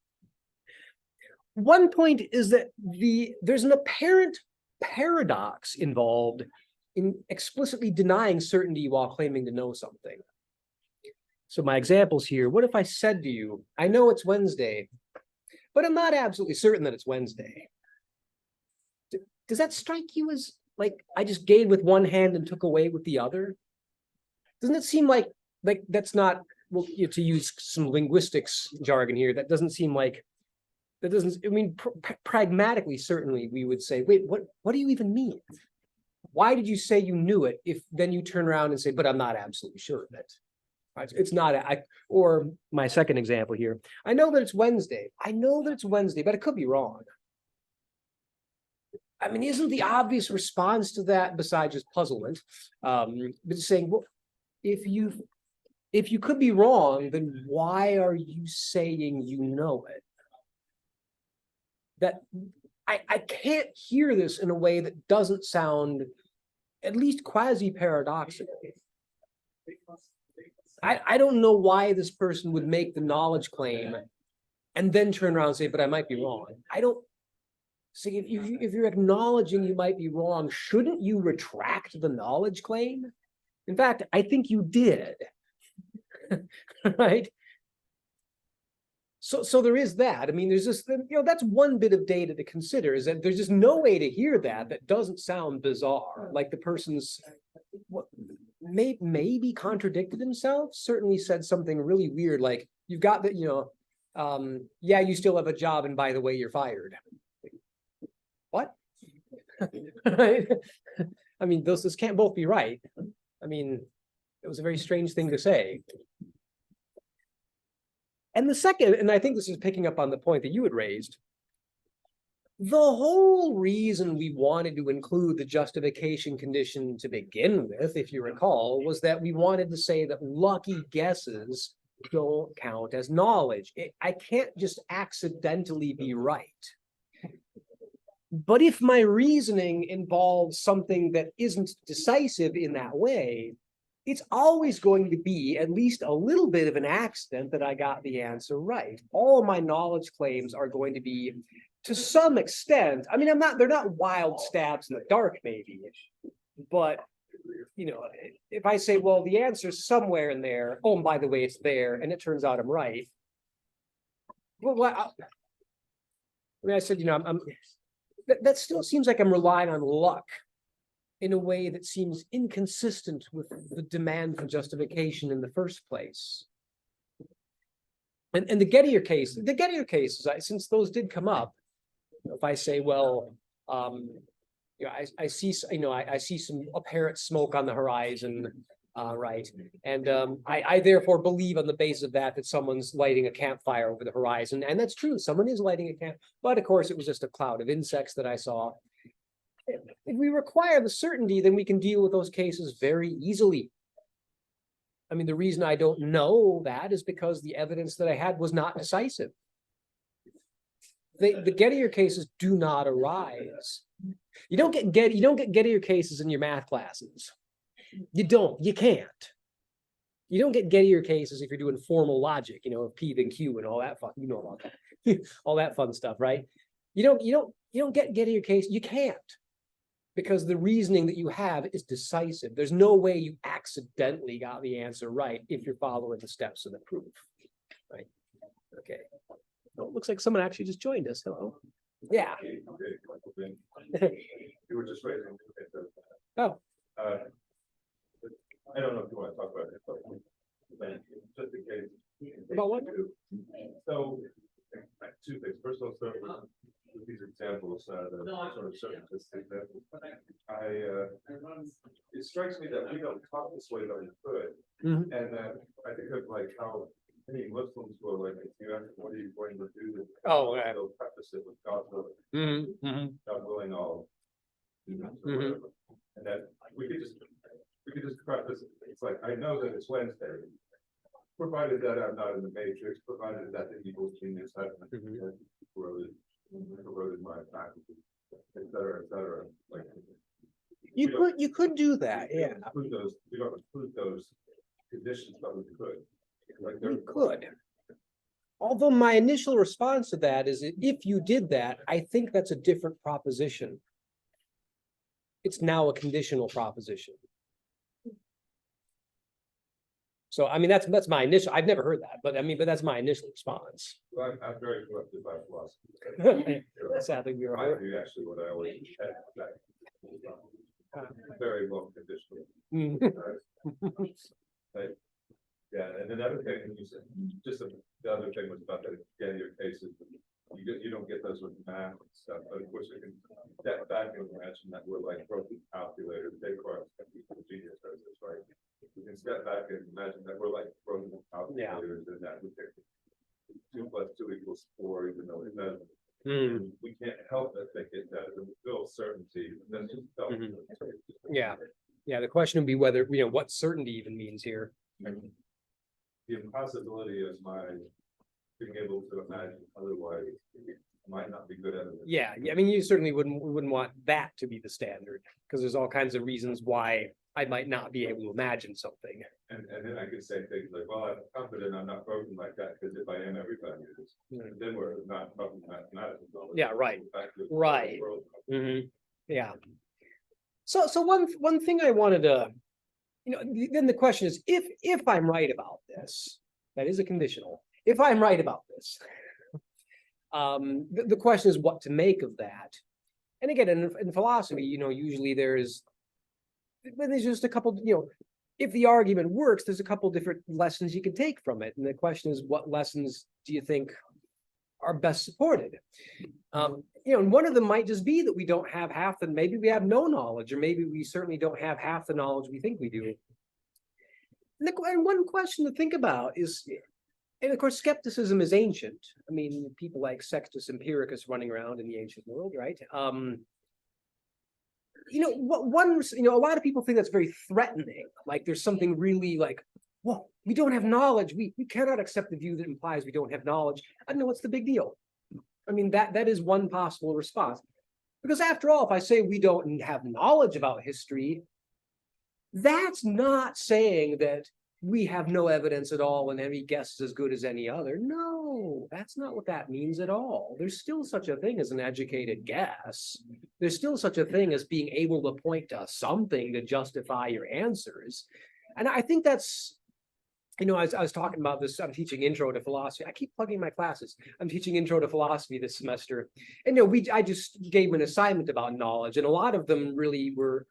One point is that there's an apparent paradox involved in explicitly denying certainty while claiming to know something. So my examples here, what if I said to you, I know it's Wednesday, but I'm not absolutely certain that it's Wednesday. Does that strike you as like I just gave with one hand and took away with the other? Doesn't it seem like that's not, well, to use some linguistics jargon here, that doesn't seem like, that doesn't, I mean, pragmatically, certainly we would say, wait, what do you even mean? Why did you say you knew it if then you turn around and say, but I'm not absolutely sure of it? Right? It's not, or my second example here, I know that it's Wednesday. I know that it's Wednesday, but it could be wrong. I mean, isn't the obvious response to that, besides just puzzlement, but saying, well, if you could be wrong, then why are you saying you know it? That I can't hear this in a way that doesn't sound at least quasi-paradoxical. I don't know why this person would make the knowledge claim and then turn around and say, but I might be wrong. I don't see, if you're acknowledging you might be wrong, shouldn't you retract the knowledge claim? In fact, I think you did, right? So there is that. I mean, there's just, that's one bit of data to consider, is that there's just no way to hear that doesn't sound bizarre. Like the person's maybe contradicted themselves, certainly said something really weird, like, you've got that, yeah, you still have a job, and by the way, you're fired. What? Right? I mean, this can't both be right. I mean, it was a very strange thing to say. And the second, and I think this is picking up on the point that you had raised, the whole reason we wanted to include the justification condition to begin with, if you recall, was that we wanted to say that lucky guesses don't count as knowledge. I can't just accidentally be right. But if my reasoning involves something that isn't decisive in that way, it's always going to be at least a little bit of an accident that I got the answer right. All of my knowledge claims are going to be, to some extent, I mean, they're not wild stabs in the dark, maybe, but you know, if I say, well, the answer's somewhere in there, oh, and by the way, it's there, and it turns out I'm right. Well, I mean, I said, you know, that still seems like I'm relying on luck in a way that seems inconsistent with the demand for justification in the first place. And the Gettier cases, since those did come up, if I say, well, you know, I see, you know, I see some apparent smoke on the horizon, right? And I therefore believe on the basis of that someone's lighting a campfire over the horizon, and that's true. Someone is lighting a camp, but of course it was just a cloud of insects that I saw. If we require the certainty, then we can deal with those cases very easily. I mean, the reason I don't know that is because the evidence that I had was not decisive. The Gettier cases do not arise. You don't get Gettier cases in your math classes. You can't. You don't get Gettier cases if you're doing formal logic, you know, P then Q and all that fun, you know about that, all that fun stuff, right? You don't get Gettier case, you can't. Because the reasoning that you have is decisive. There's no way you accidentally got the answer right if you're following the steps of the proof, right? Okay. Oh, it looks like someone actually just joined us. Hello. Yeah. You were just raising. Oh. I don't know if you want to talk about it, but just in case. About what? So, two things. First, I'll start with these examples, sort of certain examples. It strikes me that we don't talk this way that we could, Mhm. and that I think of like how many Muslims were like, if you ask what are you going to do, Oh, yeah. they'll preface it with God willing, Mhm. God willing all. Mhm. And that we could just preface it. It's like, I know that it's Wednesday, provided that I'm not in the matrix, provided that the evil genius hasn't corroded my faculty, et cetera, like. You could do that, yeah. We don't include those conditions, but we could. Like We could. Although my initial response to that is that if you did that, I think that's a different proposition. It's now a conditional proposition. So, I mean, that's my initial, I've never heard that, but I mean, but that's my initial response. Well, I'm very corrupted by philosophy. Sadly, we I are. do actually what I always had, very low conditional. Mm. Yeah, and another thing, you said, just the other thing was about the Gettier cases. You don't get those with math and stuff, but of course you can step back and imagine that we're like broken calculators. Descartes, genius, right? We can step back and imagine that we're like broken calculators, and that we think 2 + 2 = 4, even though it doesn't. Mm. We can't help but think it does, and we feel certainty. That's just Mhm. Yeah. Yeah, the question would be whether, you know, what certainty even means here. The impossibility of my being able to imagine otherwise might not be good evidence. Yeah, I mean, you certainly wouldn't want that to be the standard, because there's all kinds of reasons why I might not be able to imagine something. And then I could say things like, well, I'm confident I'm not broken like that, because if I am, everybody is. Mhm. Then we're not talking mathematics. Yeah, right. Factors. Right. Mhm. Yeah. So one thing I wanted to, you know, then the question is, if I'm right about this, that is a conditional. If I'm right about this, the question is what to make of that. And again, in philosophy, you know, usually there's just a couple, you know, if the argument works, there's a couple different lessons you can take from it. And the question is, what lessons do you think are best supported? You know, and one of them might just be that we don't have half, and maybe we have no knowledge, or maybe we certainly don't have half the knowledge we think we do. And one question to think about is, and of course, skepticism is ancient. I mean, people like Sextus Empiricus running around in the ancient world, right? You know, a lot of people think that's very threatening. Like there's something really like, well, we don't have knowledge. We cannot accept the view that implies we don't have knowledge. I don't know, what's the big deal? I mean, that is one possible response. Because after all, if I say we don't have knowledge about history, That's not saying that we have no evidence at all and every guess is as good as any other. No, that's not what that means at all. There's still such a thing as an educated guess. There's still such a thing as being able to point to something to justify your answers. And I think that's, I was talking about this, I'm teaching intro to philosophy. I keep plugging my classes. I'm teaching intro to philosophy this semester. And I just gave them an assignment about knowledge, and a lot of them really were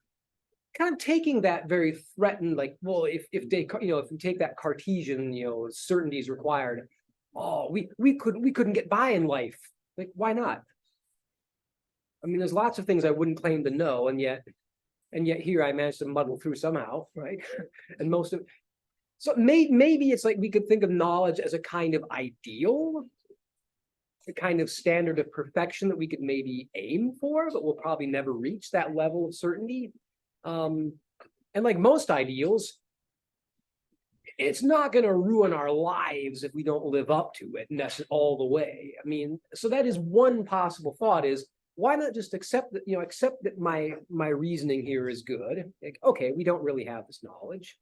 kind of taking that very threatened, like, well, if they, if we take that Cartesian, certainty is required. Oh, we couldn't get by in life. Like, why not? I mean, there's lots of things I wouldn't claim to know, and yet here I managed to muddle through somehow, right? And most of, so maybe it's like we could think of knowledge as a kind of ideal, a kind of standard of perfection that we could maybe aim for, but we'll probably never reach that level of certainty. And like most ideals, it's not going to ruin our lives if we don't live up to it all the way. I mean, so that is one possible thought, is why not just accept that, accept that my reasoning here is good. Like, okay, we don't really have this knowledge.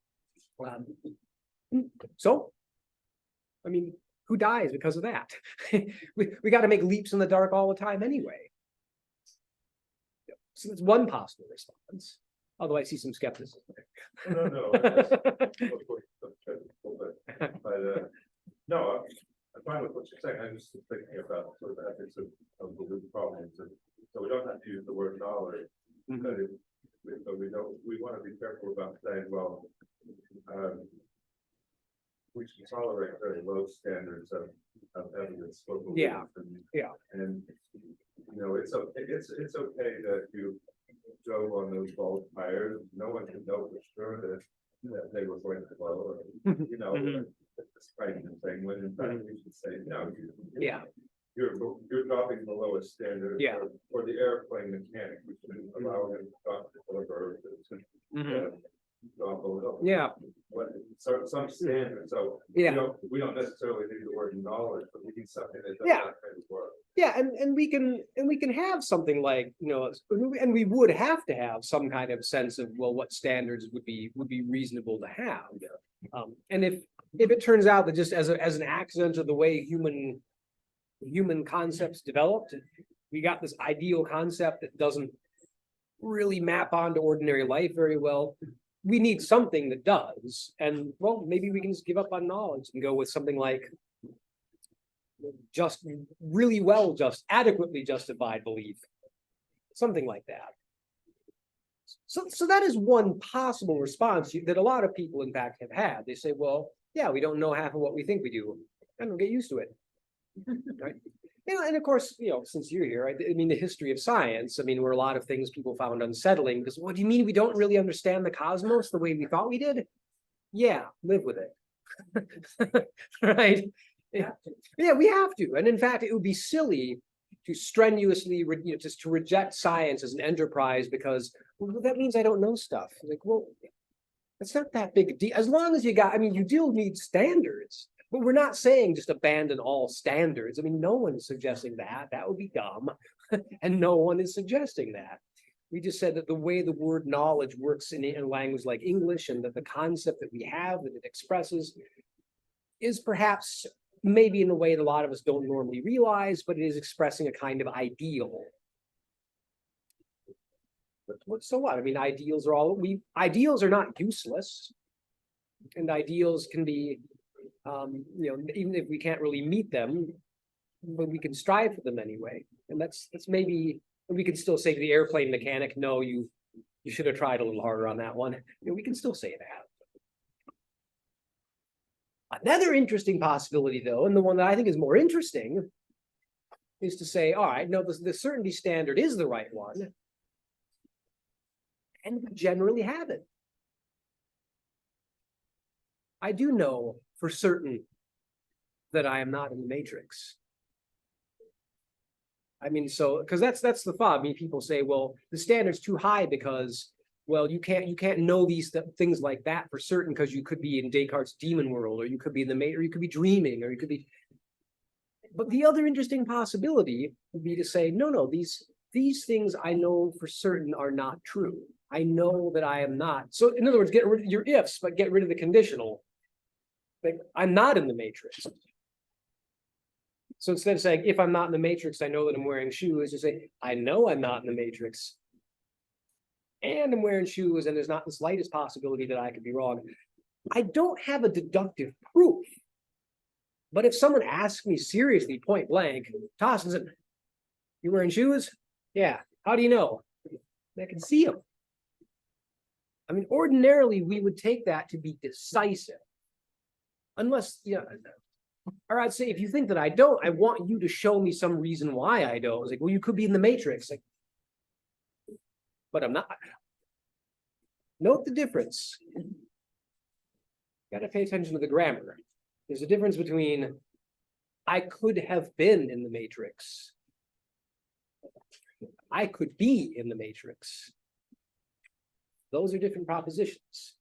So, I mean, who dies because of that? we got to make leaps in the dark all the time anyway. So that's one possible response. Although I see some skepticism there. No, no, I'm fine with what you're saying. I'm just thinking about sort of the ethics of the root problems. And so we don't have to use the word knowledge, but we want to be careful about saying, well, we should tolerate very low standards of evidence. Yeah. And it's okay that you drove on those bold tires. No one can know for sure that they were going to blow. This kind of thing. When in fact we should say no. You're dropping the lowest standard. For the airplane mechanic, we should allow him to drop the bird. So some standard. So we don't necessarily need the word knowledge, but we need something that does that kind of work. Yeah, and we can have something like, and we would have to have some kind of sense of, well, what standards would be reasonable to have. And if it turns out that just as an accident of the way human concepts developed, we got this ideal concept that doesn't really map onto ordinary life very well, we need something that does. And well, maybe we can just give up on knowledge and go with something like just adequately justified belief, something like that. So that is one possible response that a lot of people in fact have had. They say, well, yeah, we don't know half of what we think we do, and we'll get used to it. Right? And of course, since you're here, I mean, the history of science, I mean, where a lot of things people found unsettling, because what do you mean we don't really understand the cosmos the way we thought we did? Yeah, live with it. Right? Yeah, we have to. And in fact, it would be silly to strenuously, just to reject science as an enterprise because, well, that means I don't know stuff. Like, well, it's not that big a deal. As long as you do need standards. But we're not saying just abandon all standards. I mean, no one is suggesting that. That would be dumb. And no one is suggesting that. We just said that the way the word knowledge works in a language like English, and that the concept that we have that it expresses is perhaps maybe in a way that a lot of us don't normally realize, but it is expressing a kind of ideal. But so what? I mean, ideals are not useless. And ideals can be, even if we can't really meet them, but we can strive for them anyway. And that's maybe, we can still say to the airplane mechanic, no, you should have tried a little harder on that one. We can still say that. Another interesting possibility, though, and the one that I think is more interesting, is to say, all right, no, the certainty standard is the right one, and we generally have it. I do know for certain that I am not in the matrix. I mean, because that's the thought. I mean, people say, well, the standard's too high because, well, you can't know these things like that for certain because you could be in Descartes' demon world, or you could be in the matrix, or you could be dreaming, or you could be. But the other interesting possibility would be to say, no, these things I know for certain are not true. I know that I am not. So in other words, get rid of your ifs, but get rid of the conditional. Like, I'm not in the matrix. So instead of saying, if I'm not in the matrix, I know that I'm wearing shoes, you say, I know I'm not in the matrix. And I'm wearing shoes, and there's not the slightest possibility that I could be wrong. I don't have a deductive proof. But if someone asks me seriously, point blank, Tostenson, you wearing shoes? Yeah. How do you know? I can see them. I mean, ordinarily, we would take that to be decisive. Unless, or I'd say, if you think that I don't, I want you to show me some reason why I don't. It's like, well, you could be in the matrix. Like, but I'm not. Note the difference. Got to pay attention to the grammar. There's a difference between I could have been in the matrix. I could be in the matrix. Those are different propositions.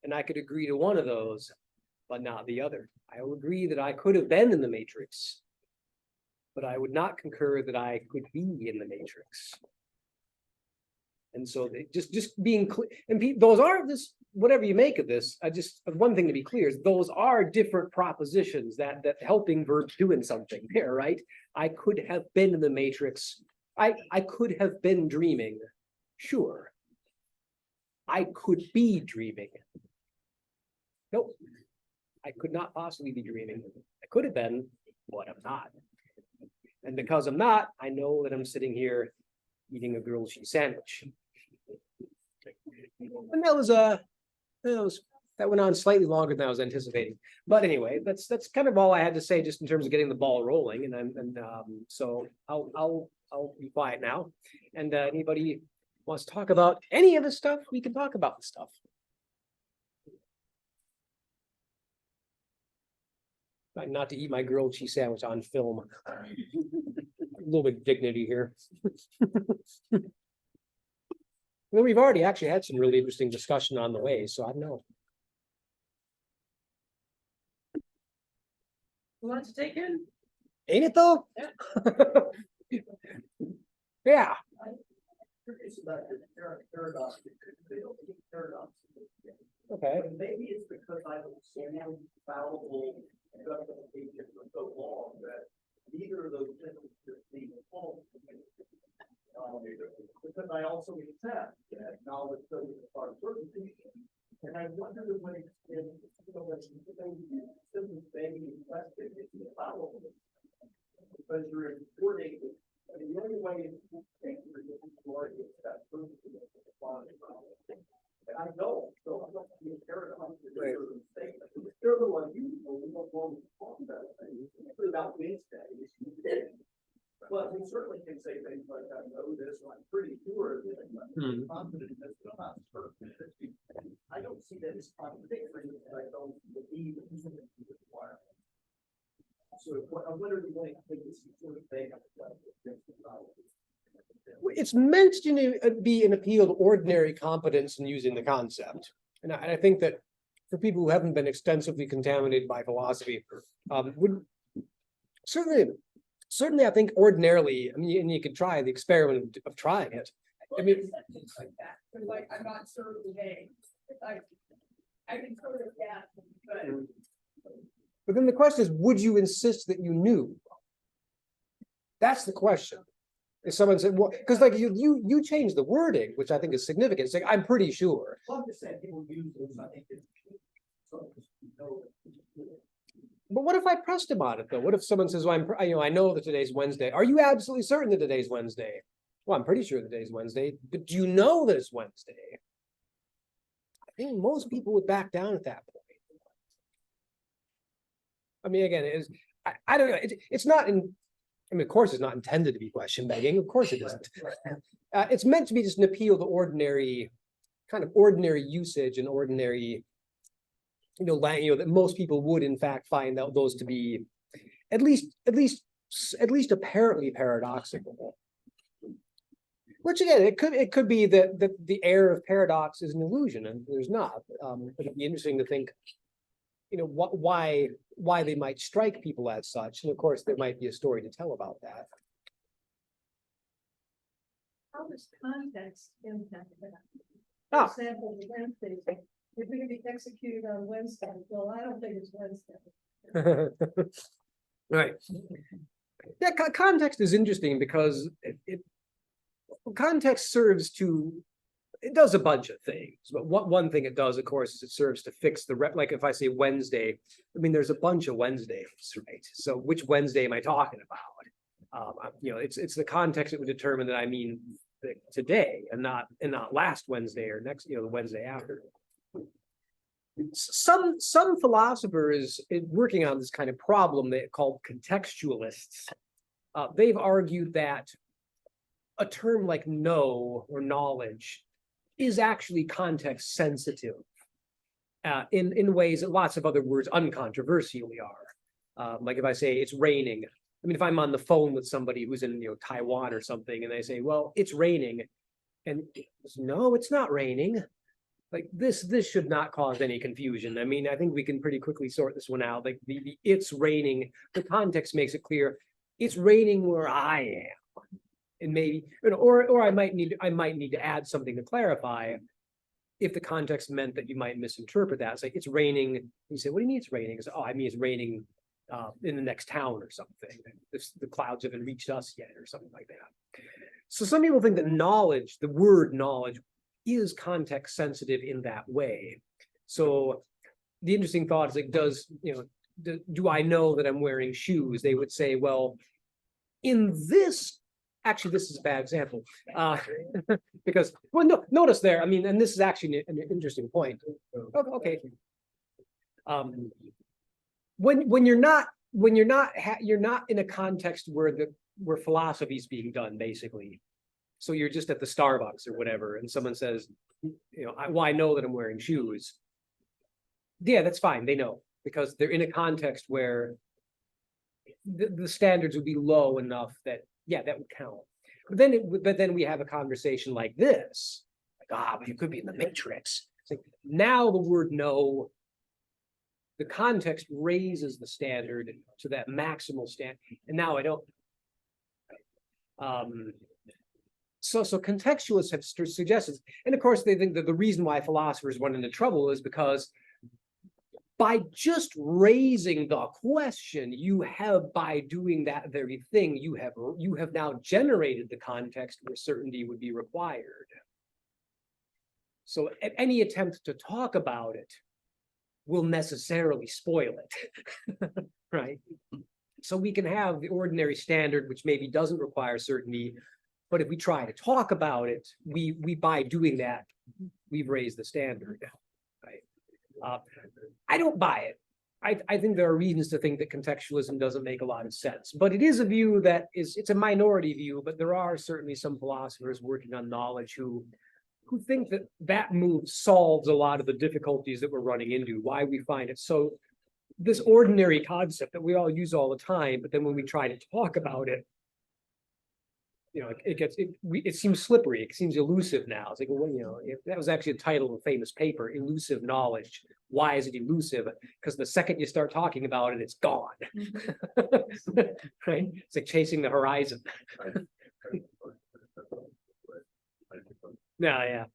And I could agree to one of those, but not the other. I will agree that I could have been in the matrix, but I would not concur that I could be in the matrix. And so they just being clear, and those are this, whatever you make of this, one thing to be clear is those are different propositions that helping verbs doing something there, right? I could have been in the matrix. I could have been dreaming. Sure. I could be dreaming. Nope. I could not possibly be dreaming. I could have been, but I'm not. And because I'm not, I know that I'm sitting here eating a grilled cheese sandwich. And that went on slightly longer than I was anticipating. But anyway, that's kind of all I had to say, just in terms of getting the ball rolling. So I'll be quiet now. And anybody wants to talk about any of the stuff, we can talk about the stuff. Trying not to eat my grilled cheese sandwich on film. A little bit of dignity here. Well, we've already actually had some really interesting discussion on the way, so I don't know. You want to take in? Ain't it though? Yeah. It's about the paradox. Paradox. Okay. But maybe it's because I was so infallible justification for so long that neither of those things just seem false to me. Because I also accept that knowledge doesn't require certainty. And I wonder to what extent simply begging the question is infallible. Because you're importing, I mean, the only way to take the authority is that certainty is the and I don't, so I'm not being paradox. Right. They're a little unusual, we don't want to talk about things, particularly about Wednesday. But we certainly can say things like, I know this, and I'm pretty sure of it, I'm confident in this, but I'm not certain. I don't see that as contradictory, and I don't believe that it's required. So I wonder if you want to take this sort of thing. It's meant to be an appeal to ordinary competence in using the concept. And I think that for people who haven't been extensively contaminated by philosophy, would certainly I think ordinarily, I mean, and you could try the experiment of trying it. I mean, Like that, they're like, I'm not sure of the name. I can sort of guess, but then the question is, would you insist that you knew? That's the question. If someone said, well, because like you changed the wording, which I think is significant. It's like, I'm pretty sure. Well, I'm just saying, people use this, I think it's. But what if I pressed him on it though? What if someone says, well, I know that today's Wednesday. Are you absolutely certain that today's Wednesday? Well, I'm pretty sure that today's Wednesday, but do you know that it's Wednesday? I think most people would back down at that point. I mean, again, I don't know. It's not in. I mean, of course, it's not intended to be question begging. Of course, it isn't. It's meant to be just an appeal to ordinary usage and ordinary, that most people would in fact find out those to be at least apparently paradoxical. Which again, it could be that the air of paradox is an illusion, and there's not. It'd be interesting to think, why they might strike people as such, and of course there might be a story to tell about that. how does context impact that? For Ah. example, the Wednesdays, if we're gonna be executed on Wednesday, well, I don't think it's Wednesday. Right. Yeah, context is interesting because context serves to, it does a bunch of things, but one thing it does, of course, is it serves to fix the like if I say Wednesday, I mean, there's a bunch of Wednesdays, right? So which Wednesday am I talking about? You know, it's the context that would determine that I mean today and not last Wednesday or next, you know, the Wednesday after. Some philosophers working on this kind of problem they called contextualists. They've argued that a term like know or knowledge is actually context sensitive in ways that lots of other words uncontroversially are. Like if I say it's raining, I mean, if I'm on the phone with somebody who's in, you know, Taiwan or something, and they say, well, it's raining, and no, it's not raining. Like this should not cause any confusion. I mean, I think we can pretty quickly sort this one out. Like the it's raining, the context makes it clear it's raining where I am. And maybe, you know, or I might need to add something to clarify if the context meant that you might misinterpret that. It's like it's raining. You say, what do you mean it's raining? It's, oh, I mean it's raining in the next town or something. The clouds haven't reached us yet or something like that. So some people think that knowledge, the word knowledge, is context sensitive in that way. So the interesting thought is like, do I know that I'm wearing shoes? They would say, well, in this, actually, this is a bad example. Because, well, no, notice there, I mean, and this is actually an interesting point. Okay. When you're not in a context where philosophy is being done, basically. So you're just at the Starbucks or whatever, and someone says, you know, I know that I'm wearing shoes. Yeah, that's fine. They know because they're in a context where the standards would be low enough that, yeah, that would count. But then we have a conversation like this, like, but you could be in the matrix. It's like, now the word know, the context raises the standard to that maximal standard, and now I don't. So contextualists have suggested, and of course they think that the reason why philosophers run into trouble is because by just raising the question, you have, by doing that very thing, you have now generated the context where certainty would be required. So any attempt to talk about it will necessarily spoil it, right? So we can have the ordinary standard, which maybe doesn't require certainty, but if we try to talk about it, we by doing that, we've raised the standard, right? I don't buy it. I think there are reasons to think that contextualism doesn't make a lot of sense, but it is a view that it's a minority view, but there are certainly some philosophers working on knowledge who think that move solves a lot of the difficulties that we're running into, why we find it so, this ordinary concept that we all use all the time, but then when we try to talk about it, you know, it seems slippery. It seems elusive now. It's like, well, you know, if that was actually the title of a famous paper, Elusive Knowledge. Why is it elusive? Because the second you start talking about it, it's gone. Right? It's like chasing the horizon. Yeah.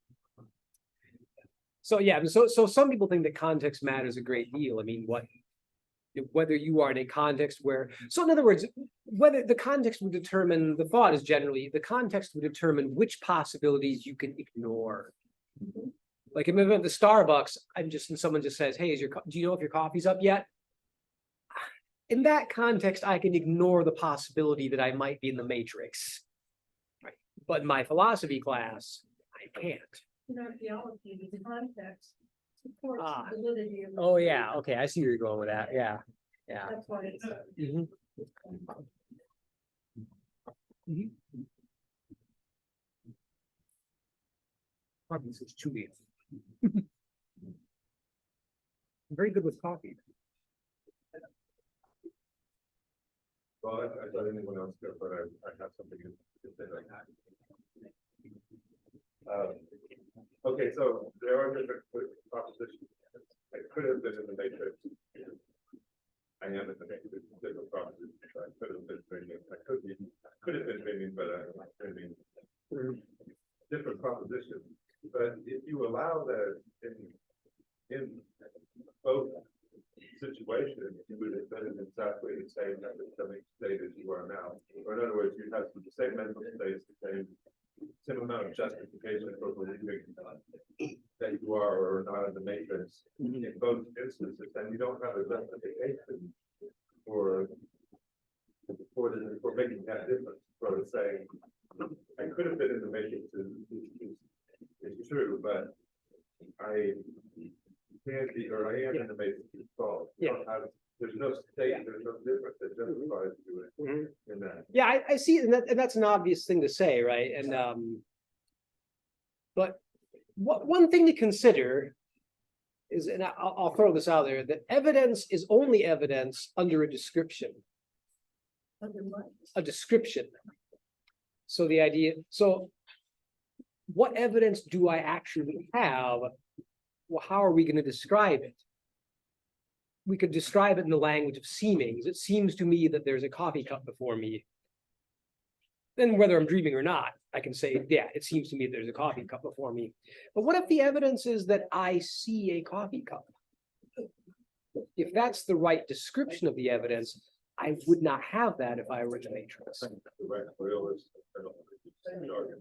So yeah, so some people think that context matters a great deal. I mean, whether you are in a context where, so in other words, whether the context would determine, the thought is generally, the context would determine which possibilities you can ignore. Like if I'm at the Starbucks, and someone just says, hey, do you know if your coffee's up yet? In that context, I can ignore the possibility that I might be in the matrix. Right? But in my philosophy class, I can't. In archaeology, the context supports the validity of. Oh yeah, okay, I see where you're going with that. Yeah. That's why it's. Probably this is chewy. I'm very good with coffee. Well, I let anyone else go, but I have something to say like that. Okay, so there are different propositions. I could have been in the matrix. I am in the matrix. Different propositions. I could have been dreaming. I could have been dreaming, but I'm not dreaming. Different propositions. But if you the same state as you are now. Or in other words, you have the same mental states, the same amount of justification for believing that you are or not in the matrix in both instances, and you don't have a justification for making that difference, for saying, I could have been in the matrix is true, but I can't be, or I am in the matrix is false. You don't have- There's no state, there's no difference that justifies you in that. Yeah, I see, and that's an obvious thing to say, right? And but one thing to consider is, and I'll throw this out there, that evidence is only evidence under a description. A description. So the idea, so what evidence do I actually have? Well, how are we going to describe it? We could describe it in the language of seemings. It seems to me that there's a coffee cup before me. Then whether I'm dreaming or not, I can say, yeah, it seems to me there's a coffee cup before me. But what if the evidence is that I see a coffee cup? If that's the right description of the evidence, I would not have that if I were in the matrix. Direct realist, I don't think it's jargon.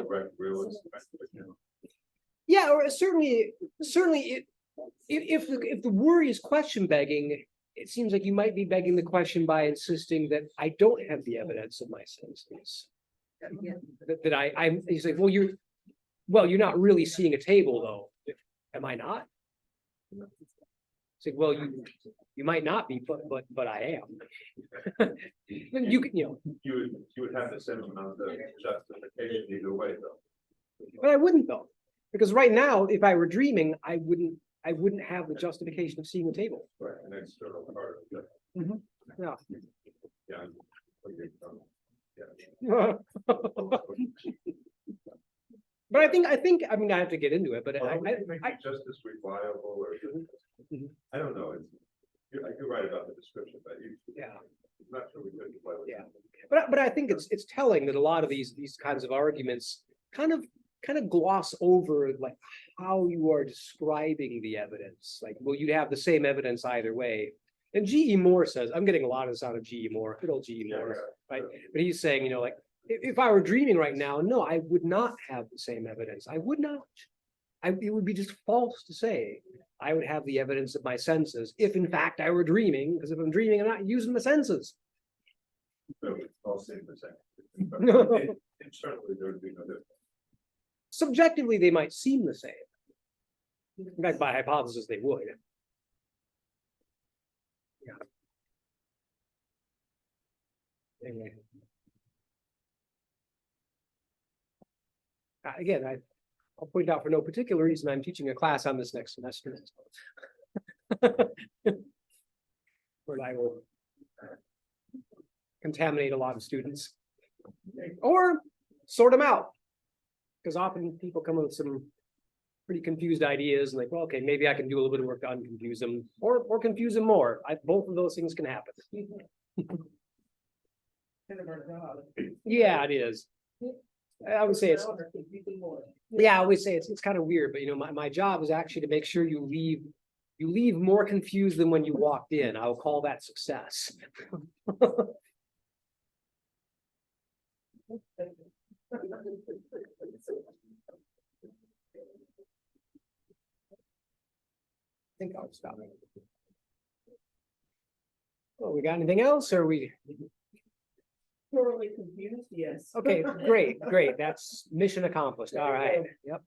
Direct realist, Yeah, or certainly if the worry is question begging, it seems like you might be begging the question by insisting that I don't have the evidence of my senses. That I'm, he's like, you're not really seeing a table though. Am I not? It's like, well, you might not be, but I am. You could, you would have the same amount of justification either way though. but I wouldn't though, because right now, if I were dreaming, I wouldn't have the justification of seeing the table. Right, an external part of it. Yeah. Yeah. But I think, I mean, I have to get into it, but Well, just as reliable or, I don't know, you're right about the description, but yeah. I'm not sure we could play with. Yeah. But I think it's telling that a lot of these kinds of arguments kind of gloss over like how you are describing the evidence. Like, well, you'd have the same evidence either way. And G.E. Moore says, I'm getting a lot of this out of G.E. Moore, good old G.E. Moore, right? But he's saying, like, if I were dreaming right now, no, I would not have the same evidence. I would not. It would be just false to say I would have the evidence of my senses if in fact I were dreaming, because if I'm dreaming, I'm not using my senses. So it's all same the same. Internally, there would be no difference. Subjectively, they might seem the same. In fact, by hypothesis, they would. Yeah. Anyway. Again, I'll point out for no particular reason, I'm teaching a class on this next semester. Where I will contaminate a lot of students. Or sort them out. Because often people come up with some pretty confused ideas and like, well, okay, maybe I can do a little bit of work to unconfuse them or confuse them more. Both of those things can happen. Yeah, it is. I would say it's, yeah, I always say it's kind of weird, but my job is actually to make sure you leave more confused than when you walked in. I'll call that success. I think I'll stop. Well, we got anything else or we? Thoroughly confused, yes. Okay, great. That's mission accomplished. All right. Yep.